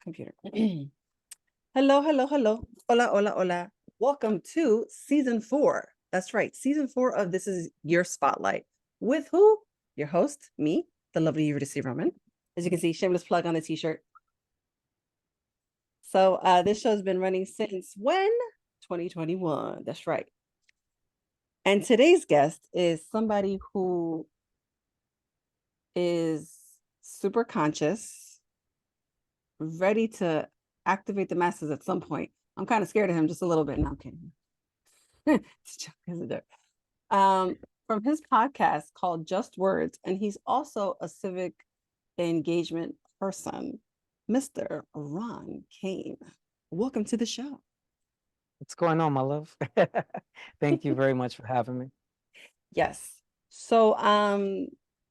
Computer. Hello, hello, hello. Hola, hola, hola. Welcome to season 4. That's right, season 4 of This Is Your Spotlight. With who? Your host, me, the lovely Eurydice Roman. As you can see, shameless plug on the t-shirt. So this show's been running since when? 2021. That's right. And today's guest is somebody who is super conscious, ready to activate the masses at some point. I'm kind of scared of him just a little bit. No, I'm kidding. It's a joke, it's a joke. From his podcast called Just Words, and he's also a civic engagement person, Mr. Ron Kain. Welcome to the show. What's going on, my love? Thank you very much for having me. Yes. So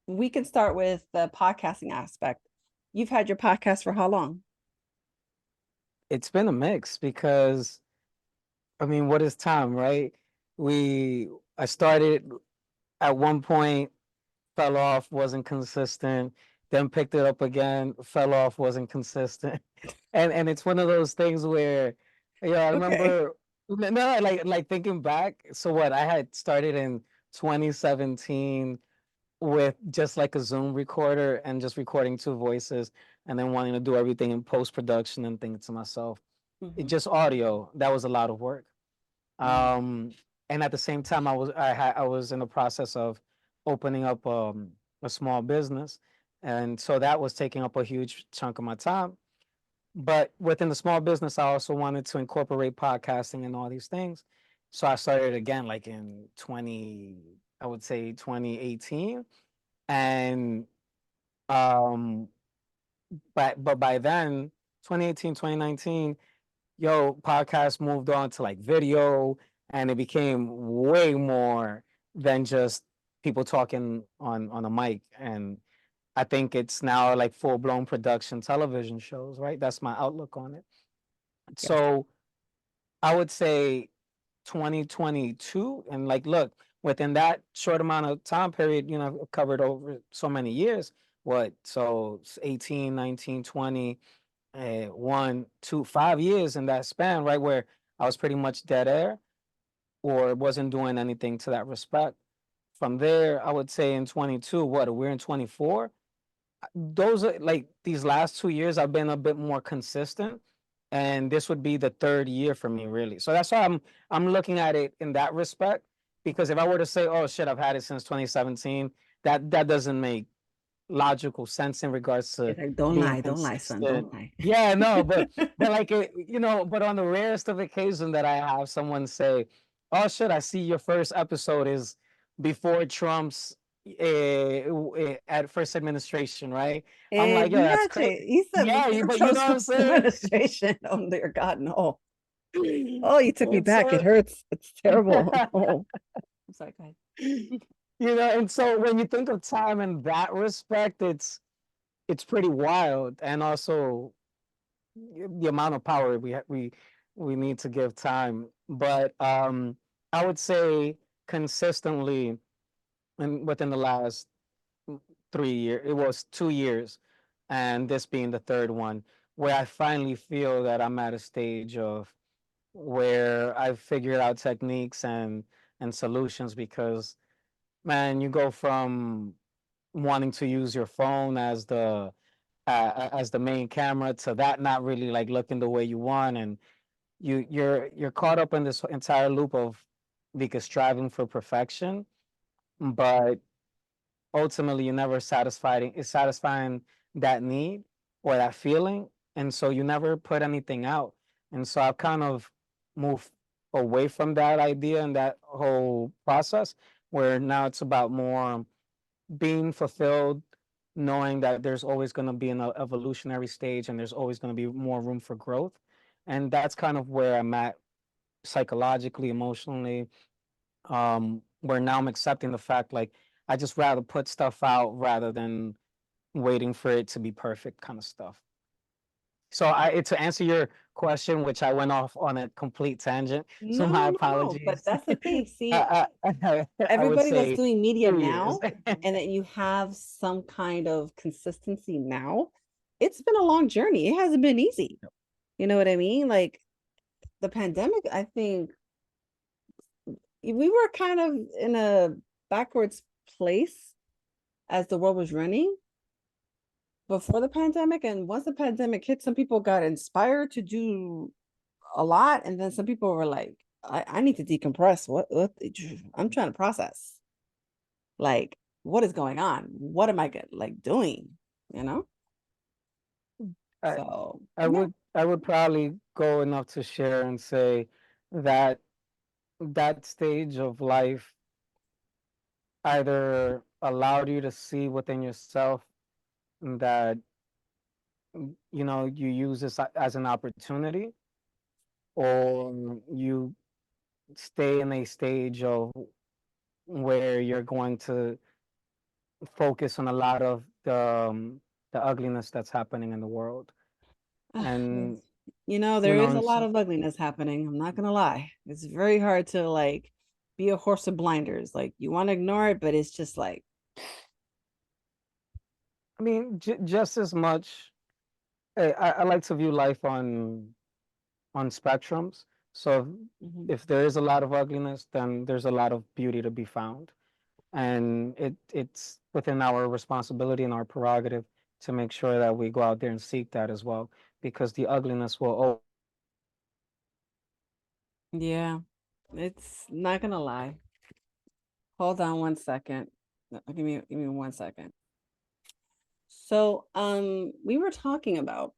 we can start with the podcasting aspect. You've had your podcast for how long? It's been a mix because, I mean, what is time, right? I started at one point, fell off, wasn't consistent, then picked it up again, fell off, wasn't consistent. And it's one of those things where, I Okay. remember, no, like thinking back, so what, I had started in 2017 with just like a Zoom recorder and just recording two voices and then wanting to do everything in post production and thinking to myself, it Mhm. just audio, that was a lot of work. Mm. Um, and at the same time, I was in the process of opening up a small business, and so that was taking up a huge chunk of my time. But within the small business, I also wanted to incorporate podcasting and all these things. So I started again, like in 2018, and um but by then 2018, 2019, podcast moved on to like video, and it became way more than just people talking on a mic. And I think it's now like full-blown production television shows, right? That's my outlook on it. Yes. So I would say 2022, and like, look, within that short amount of time period, I've covered over so many years. What? So it's 18, 19, 20, 5 years in that span, right? Where I was pretty much dead air or wasn't doing anything to that respect. From there, I would say in 22, what? We're in 24. Those are like these last 2 years, I've been a bit more consistent, and this would be the third year for me, really. So that's why I'm looking at it in that respect. Because if I were to say, oh shit, I've had it since 2017, that doesn't make logical sense in regards to It's like, being don't lie, son, consistent. don't lie. Yeah, no, but like but on the rarest of occasion that I have someone say, "Oh shit, I see your first episode is before Trump's at first administration, right?" I'm like, "Yo, that's crazy." Exactly. He said Yeah, before but you Trump's know what I'm first saying? administration. Oh dear God, no. Oh, you took me And back. It so hurts. It's terrible. Oh, I'm sorry. Go ahead. and so when you think of time in that respect, it's pretty wild. And also the amount of power we need to give time. But I would say consistently, and within the last 3 years, it was 2 years, and this being the third one, where I finally feel that I'm at a stage of where I've figured out techniques and solutions. Because man, you go from wanting to use your phone as the main camera to that not really like looking the way you want, and you're caught up in this entire loop of because striving for perfection, but ultimately you're never satisfied is satisfying that need or that feeling, and so you never put anything out. And so I've kind of moved away from that idea and that whole process, where now it's about more being fulfilled, knowing that there's always going to be an evolutionary stage and there's always going to be more room for growth. And that's kind of where I'm at psychologically, emotionally, where now I'm accepting the fact, like, I just rather put stuff out rather than waiting for it to be perfect kind of stuff. So to answer your question, which I went off on a complete tangent, so No, my no, no, no. But apologies. that's the thing. See, I would everybody that's say doing media 2 years. now, and that you have some kind of consistency now, it's been a long journey. It hasn't been easy. You know what I mean? Like the pandemic, I think we were kind of in a backwards place as the world was running before the pandemic. And once the pandemic hit, some people got inspired to do a lot. And then some people were like, I need to decompress. What I'm trying to process. Like, what is going on? What am I like doing? You know? I So I yeah. would probably go enough to share and say that that stage of life either allowed you to see within yourself that you use this as an opportunity, or you stay in a stage of where you're going to focus on a lot of the ugliness that's happening in the world. Yes. And You know, you there know is a and lot so, of ugliness happening. I'm not gonna lie. It's very hard to like be a horse of blinders. Like you want to ignore it, but it's just like, I mean, just as much, I like to view life on spectrums. So mhm. if there is a lot of ugliness, then there's a lot of beauty to be found. And it's within our responsibility and our prerogative to make sure that we go out there and seek that as well, because the ugliness will. Yeah, it's not gonna lie. Hold on one second. Give me 1 second. So, we were talking about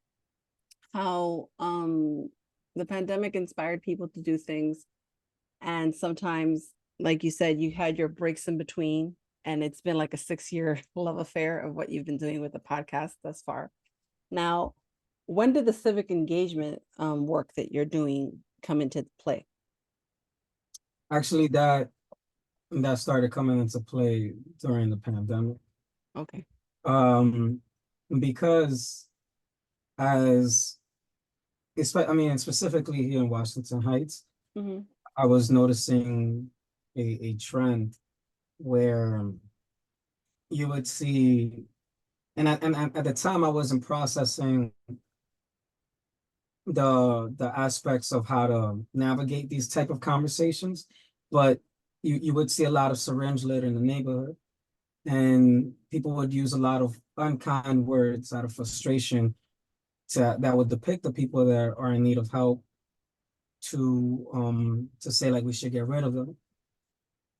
how the pandemic inspired people to do things, and sometimes, like you said, you had your breaks in between, and it's been like a 6 year love affair of what you've been doing with the podcast thus far. Now, when did the civic engagement work that you're doing come into play? Actually, that started coming into play during the pandemic. Okay. Um, because as I mean, specifically here in Washington Heights, Hmm. I was noticing a trend where you would see, and at the time I wasn't processing the aspects of how to navigate these type of conversations, but you would see a lot of syringe litter in the neighborhood, and people would use a lot of unkind words out of frustration that would depict the people that are in need of help, to say like we should get rid of them.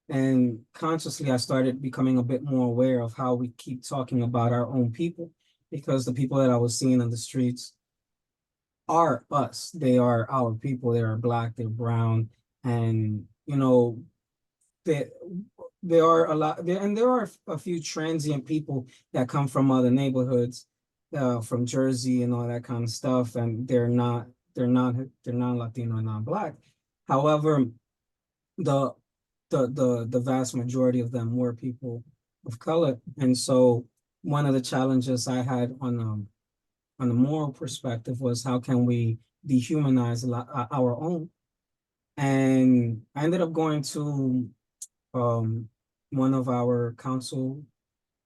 And consciously I started becoming a bit more aware of how we keep talking about our own people, because the people that I was seeing on the streets are us. They are our people. They are black, they're brown, and they there are a lot there, and there are a few transient people that come from other neighborhoods, from Jersey and all that kind of stuff, and they're not Latino and not black. However, the the vast majority of them were people of color, and so one of the challenges I had on a moral perspective was how can we dehumanize our own, and I ended up going to um, one of our council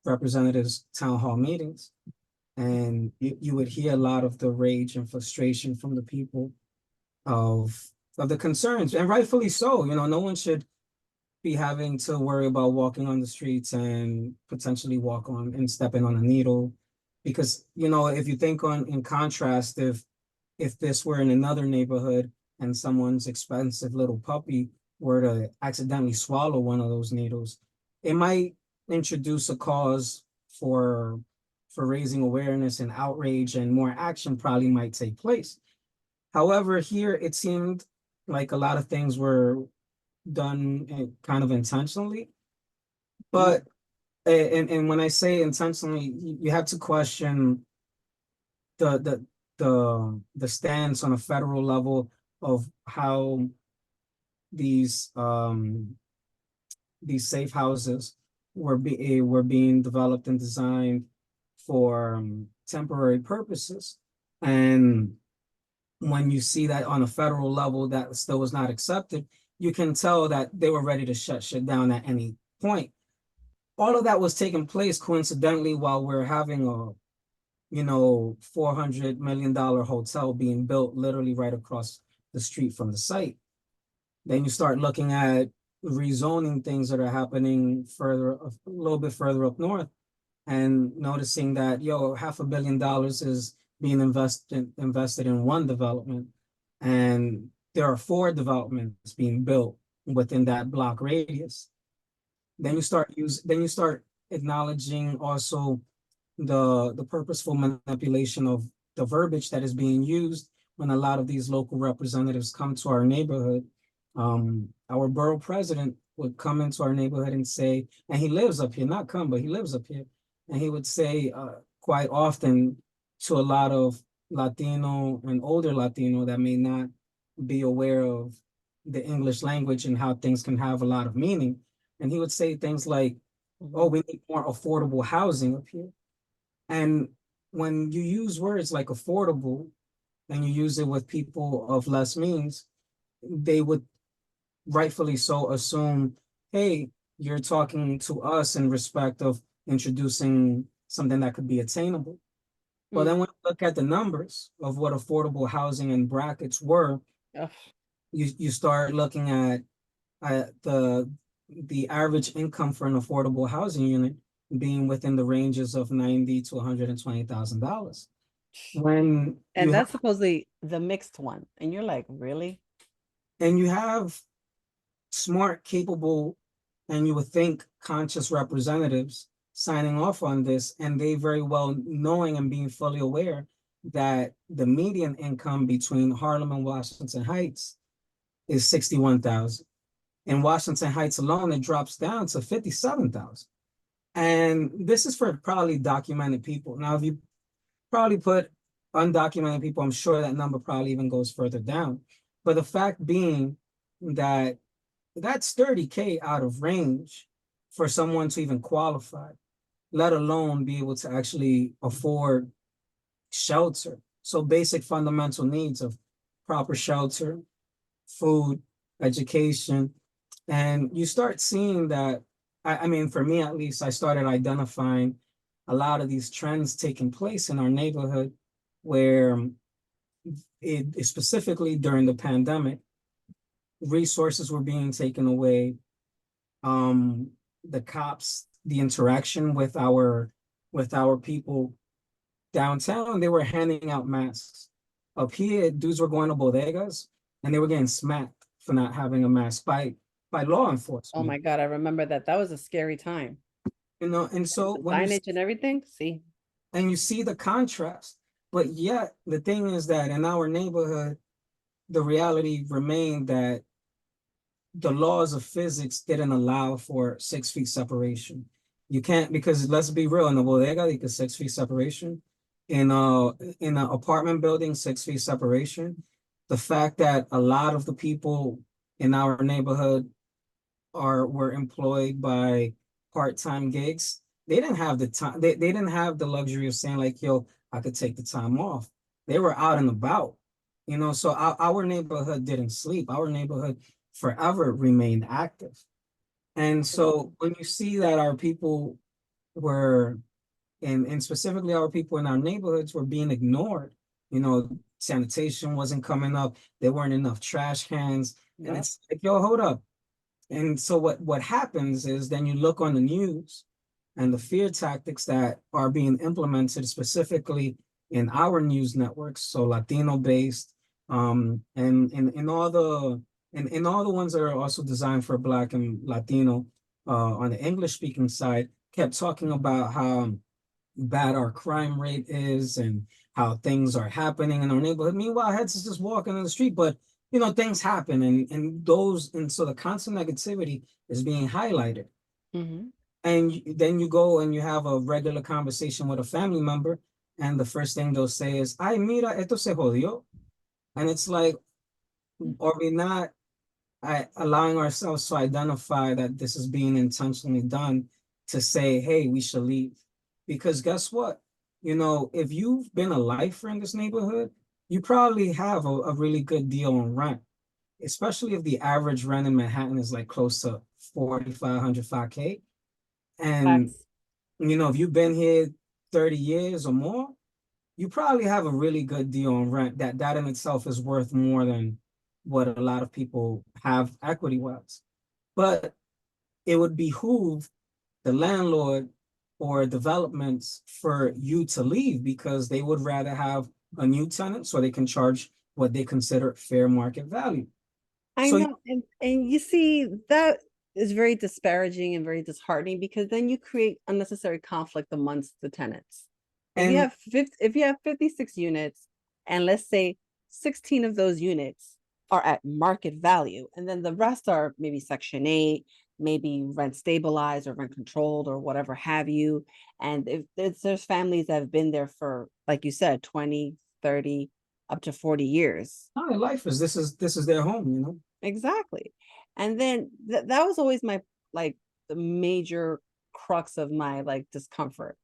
representatives' town hall meetings, and you would hear a lot of the rage and frustration from the people of of the concerns, and rightfully so. No one should be having to worry about walking on the streets and potentially walk on and stepping on a needle, because if you think on in contrast, if this were in another neighborhood and someone's expensive little puppy were to accidentally swallow one of those needles, it might introduce a cause for raising awareness and outrage, and more action probably might take place. However, here it seemed like a lot of things were done kind of intentionally, but and when I say intentionally, you have to question the the the stance on a federal level of how these um these safe houses were being developed and designed for temporary purposes. And when you see that on a federal level that still was not accepted, you can tell that they were ready to shut shit down at any point. All of that was taking place coincidentally while we're having $400 million hotel being built literally right across the street from the site. Then you start looking at rezoning things that are happening a little bit further up north, and noticing that, $500 million is being invested in one development, and there are 4 developments being built within that block radius. Then you start acknowledging also the purposeful manipulation of the verbiage that is being used when a lot of these local representatives come to our neighborhood. Our borough president would come into our neighborhood and say, and he lives up here, not come, but he lives up here. And he would say quite often to a lot of Latino and older Latino that may not be aware of the English language and how things can have a lot of meaning. And he would say things like, oh, we need more affordable housing up here. And when you use words like affordable and you use it with people of less means, they would rightfully so assume, hey, you're talking to us in respect of introducing something that could be attainable. But then when you look at the numbers of what affordable housing and brackets were, you start looking at the average income for an affordable housing unit being within the ranges of $90,000 to $120,000. And that's supposedly the mixed one. And you're like, really? And you have smart, capable, and you would think conscious representatives signing off on this, and they very well knowing and being fully aware that the median income between Harlem and Washington Heights is 61,000. In Washington Heights alone, it drops down to 57,000. And this is for probably documented people. Now, if you probably put undocumented people, I'm sure that number probably even goes further down. But the fact being that that's 30K out of range for someone to even qualify, let alone be able to actually afford shelter. So basic fundamental needs of proper shelter, food, education. And you start seeing that, I mean, for me at least, I started identifying a lot of these trends taking place in our neighborhood where specifically during the pandemic, resources were being taken away. The cops, the interaction with our people downtown, they were handing out masks. Up here, dudes were going to bodegas and they were getting smacked for not having a mask by law enforcement. Oh my God, I remember that. That was a scary time. And so the signage and everything, and you see the contrast. But yet the thing is that in our neighborhood, the reality remained that the laws of physics didn't allow for 6 feet separation. You can't, because let's be real, in the bodega, you get 6 feet separation. In an apartment building, 6 feet separation. The fact that a lot of the people in our neighborhood were employed by part-time gigs, they didn't have the time, they didn't have the luxury of saying like, yo, I could take the time off. They were out and about, so our neighborhood didn't sleep. Our neighborhood forever remained active. And so when you see that our people were, and specifically our people in our neighborhoods were being ignored, sanitation wasn't coming up, there weren't enough trash cans, and it's like, yo, hold up. And so what happens is then you look on the news and the fear tactics that are being implemented specifically in our news networks, so Latino based, and in all the ones that are also designed for Black and Latino on the English speaking side, kept talking about how bad our crime rate is and how things are happening in our neighborhood. Meanwhile, heads is just walking in the street, but things happen, and so the constant negativity is being highlighted. And then you go and you have a regular conversation with a family member, and the first thing they'll say is, "Ay, mira, esto se jodió," and it's like, are we not allowing ourselves to identify that this is being intentionally done to say, "Hey, we should leave"? Because guess what? If you've been a lifer in this neighborhood, you probably have a really good deal on rent, especially if the average rent in Manhattan is like close to 4,500, 5K. And, if you've been here 30 years or more, you probably have a really good deal on rent. That in itself is worth more than what a lot of people have equity wise. But it would behoove the landlord or developments for you to leave because they would rather have a new tenant so they can charge what they consider fair market value. I So know, and you see that is very disparaging and very disheartening because then you create unnecessary conflict amongst the tenants. and If you have 56 units and let's say 16 of those units are at market value and then the rest are maybe section 8, maybe rent stabilized or rent controlled or whatever have you, and if there's families that have been there for, like you said, 20, 30, up to 40 years. life is this is their home, you know. Exactly. And then that was always my, like, the major crux of my like discomfort.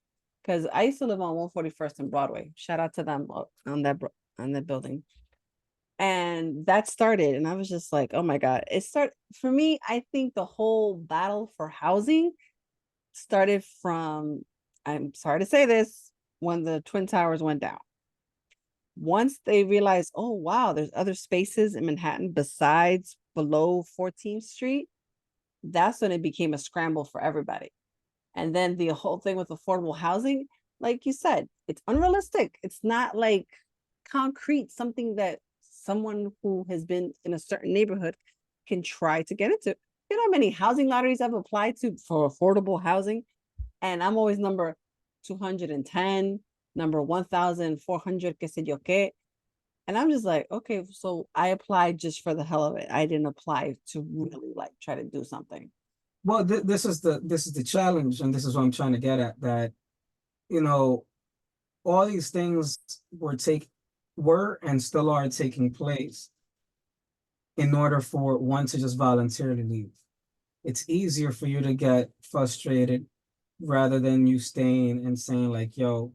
Because I used to live on 141st and Broadway. Shout out to them on on that building. And that started, and I was just like, oh my God. It started for me, I think the whole battle for housing started from, I'm sorry to say this, when the Twin Towers went down. Once they realized, oh wow, there's other spaces in Manhattan besides below 14th Street, that's when it became a scramble for everybody. And then the whole thing with affordable housing, like you said, it's unrealistic. It's not like concrete, something that someone who has been in a certain neighborhood can try to get into. You know how many housing lotteries I've applied to for affordable housing? And I'm always number 210, number 1,400, que sé yo qué. And I'm just like, okay, so I applied just for the hell of it. I didn't apply to really like try to do something. Well, this is the challenge, and this is what I'm trying to get at. That you know, all these things were and still are taking place in order for one to just voluntarily leave. It's easier for you to get frustrated rather than you staying and saying like, yo,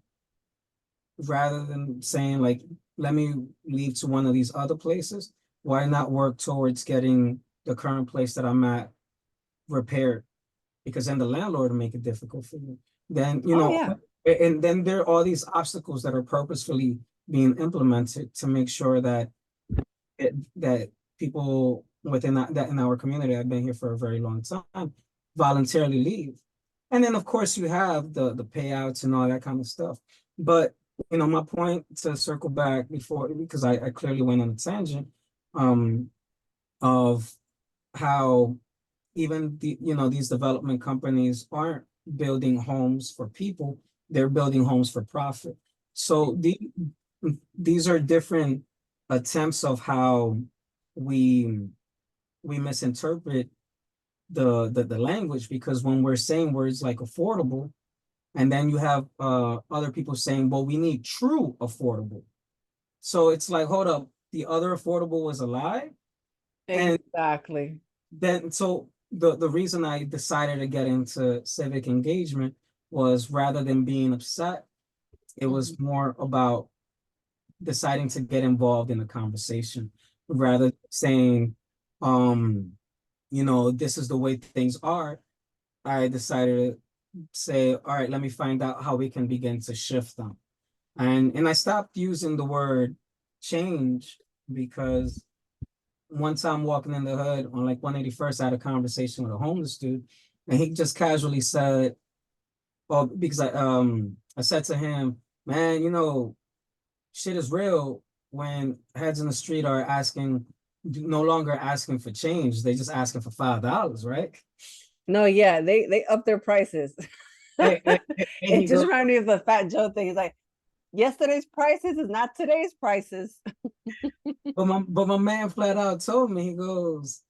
rather than saying like, let me leave to one of these other places, why not work towards getting the current place that I'm at repaired? Because then the landlord will make it difficult for you. Then, Oh yeah. and then there are all these obstacles that are purposefully being implemented to make sure that that people within that in our community have been here for a very long time voluntarily leave. And then of course you have the payouts and all that kind of stuff. But my point, to circle back before, because I clearly went on a tangent, um, of how even these development companies aren't building homes for people, they're building homes for profit. So these are different attempts of how we we misinterpret the language, because when we're saying words like affordable, and then you have other people saying, well, we need true affordable. So it's like, hold up, the other affordable was a lie. And Exactly. then so the reason I decided to get into civic engagement was, rather than being upset, it was more about deciding to get involved in the conversation rather than saying, um, this is the way things are. I decided to say, all right, let me find out how we can begin to shift them. And I stopped using the word change, because one time walking in the hood on like 181st, I had a conversation with a homeless dude, and he just casually said, "Oh, because I said to him, man, shit is real when heads in the street are no longer asking for change, they just asking for $5, right?" No, yeah, they up their prices. And It he just goes, reminded me of the Fat Joe thing. It's like yesterday's prices is not today's prices. but my man flat out told me, he goes,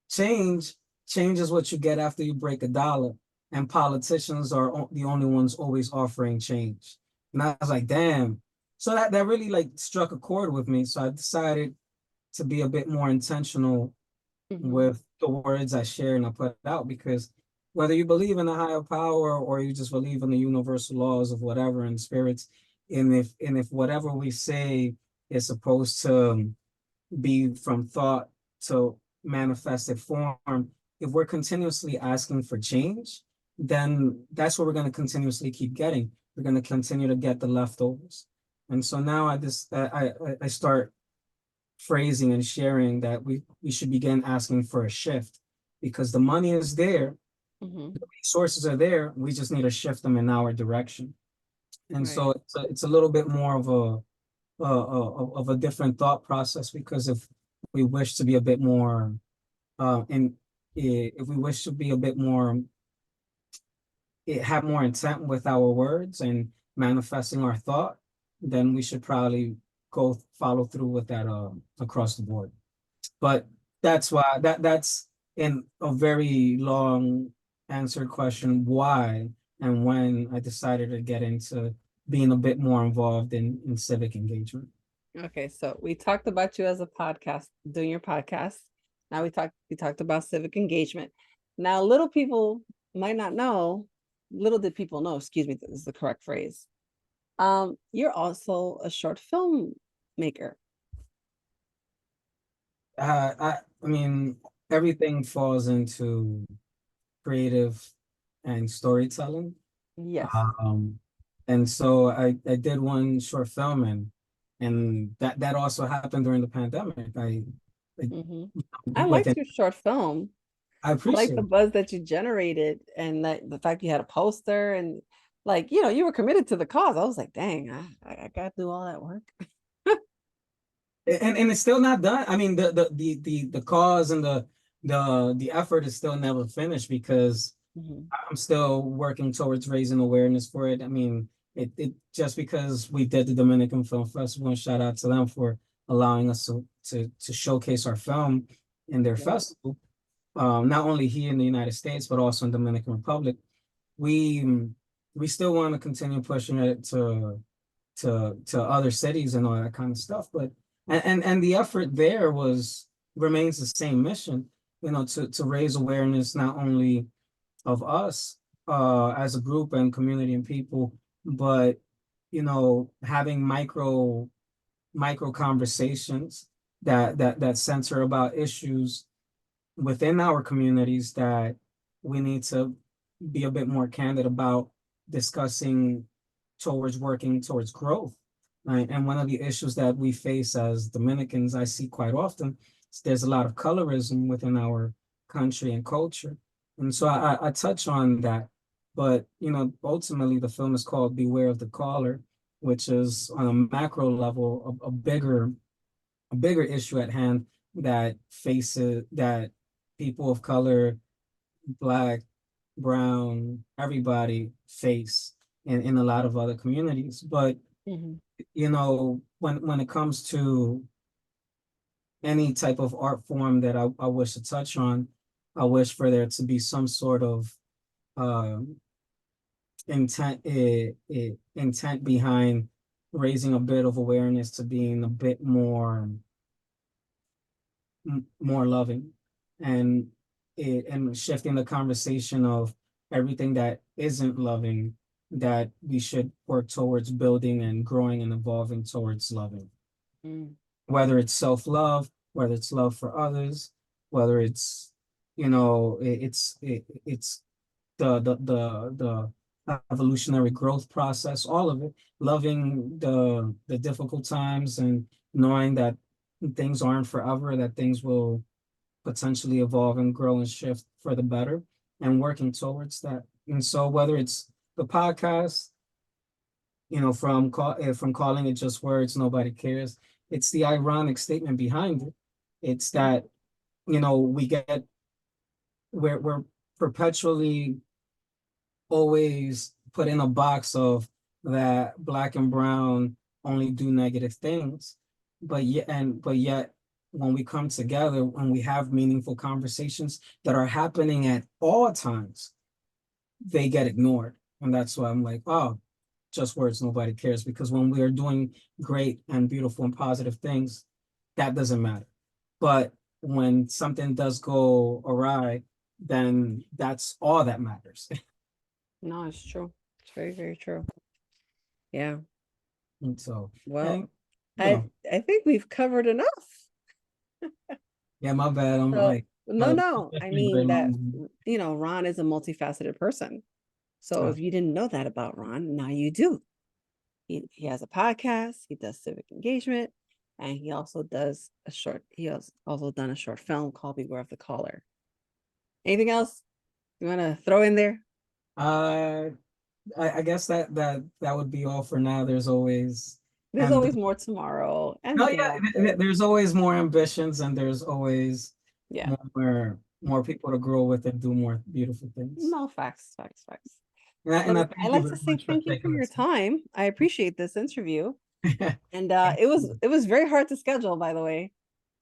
change, change is what you get after you break a dollar. And politicians are the only ones always offering change. And I was like, damn. So that really like struck a chord with me. So I decided to be a bit more intentional with the words I share and I put out, because whether you believe in a higher power or you just believe in the universal laws of whatever and spirits, and if whatever we say is supposed to be from thought to manifested form, if we're continuously asking for change, then that's what we're going to continuously keep getting. We're going to continue to get the leftovers. And so now I start phrasing and sharing that we should begin asking for a shift because the money is there, Mhm. resources are there, we just need to shift them in our direction. And Right. so it's a little bit more of a different thought process because if we wish to be a bit more and if we wish to be a bit more have more intent with our words and manifesting our thought, then we should probably go follow through with that across the board. But that's why that's in a very long answered question why and when I decided to get into being a bit more involved in civic engagement. Okay, so we talked about you as a podcast, doing your podcast. Now we talked about civic engagement. Now, little people might not know, little did people know, excuse me, this is the correct phrase. You're also a short film maker. I mean, everything falls into creative and storytelling. Yes. Um, and so I did one short film and that also happened during the pandemic. I Hmm. I liked within your short film. I I like appreciate the it. buzz that you generated and that the fact you had a poster and like, you were committed to the cause. I was like, dang, I gotta do all that work. And it's still not done. I mean, the cause and the effort is still never finished because Mhm. I'm still working towards raising awareness for it. I mean, it just because we did the Dominican Film Festival, and shout out to them for allowing us to showcase our film in their Yeah. festival, not only here in the United States, but also in Dominican Republic. We we still want to continue pushing it to other cities and all that kind of stuff. But and the effort there was remains the same mission, to raise awareness not only of us as a group and community and people, but having micro conversations that center about issues within our communities that we need to be a bit more candid about discussing towards working towards growth. Right? And one of the issues that we face as Dominicans, I see quite often, is there's a lot of colorism within our country and culture. And so I touch on that. But ultimately the film is called Beware of the Caller, which is on a macro level, a bigger issue at hand that people of color, black, brown, everybody face in a lot of other communities. But Mhm. when it comes to any type of art form that I wish to touch on, I wish for there to be some sort of um intent behind raising a bit of awareness to being a bit more loving and and shifting the conversation of everything that isn't loving that we should work towards building and growing and evolving towards loving, Mm. whether it's self-love, whether it's love for others, whether it's it's the evolutionary growth process, all of it, loving the difficult times and knowing that things aren't forever, that things will potentially evolve and grow and shift for the better and working towards that. And so whether it's the podcast, from calling it just words, nobody cares. It's the ironic statement behind it. It's that, we get we're perpetually always put in a box of that black and brown only do negative things. But yet when we come together and we have meaningful conversations that are happening at all times, they get ignored. And that's why I'm like, oh, just words, nobody cares. Because when we are doing great and beautiful and positive things, that doesn't matter. But when something does go awry, then that's all that matters. No, it's true. It's very, very true. Yeah. And so, Well, and you I know, I think we've covered enough. yeah, my bad. I'm So like, no, no. I definitely a very mean that, long. Ron is a multifaceted person. So Oh, if you didn't know that about Ron, now you do. He has a podcast, he does civic engagement, and he also has also done a short film called Beware of the Caller. Anything else you want to throw in there? Uh, I guess that would be all for now. There's always There's and always more tomorrow and no, the day yeah, after. there's always more ambitions, and there's always Yeah. more people to grow with and do more beautiful things. No, facts, facts, facts. And I So I'd thank you like to very say much for thank you for taking your the time. I appreciate this interview. time. And Thank you. it was very hard to schedule, by the way.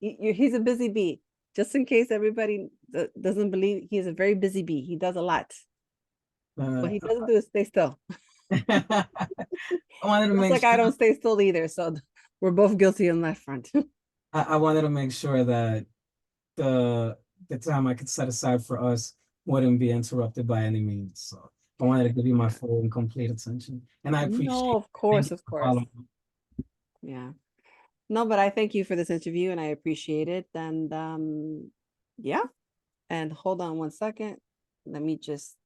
He's a busy bee. Just in case everybody doesn't believe, he's a very busy bee. He does a lot. What Uh, he doesn't do is stay still. I wanted to Just make like I sure don't stay still either. So we're both guilty on that front. I wanted to make sure that the the time I could set aside for us wouldn't be interrupted by any means. So I wanted to give you my full and complete attention. And I No, appreciate of it. Thank course, you of for course. following. Yeah. No, but I thank you for this interview and I appreciate it. And yeah. And hold on one second. Let me just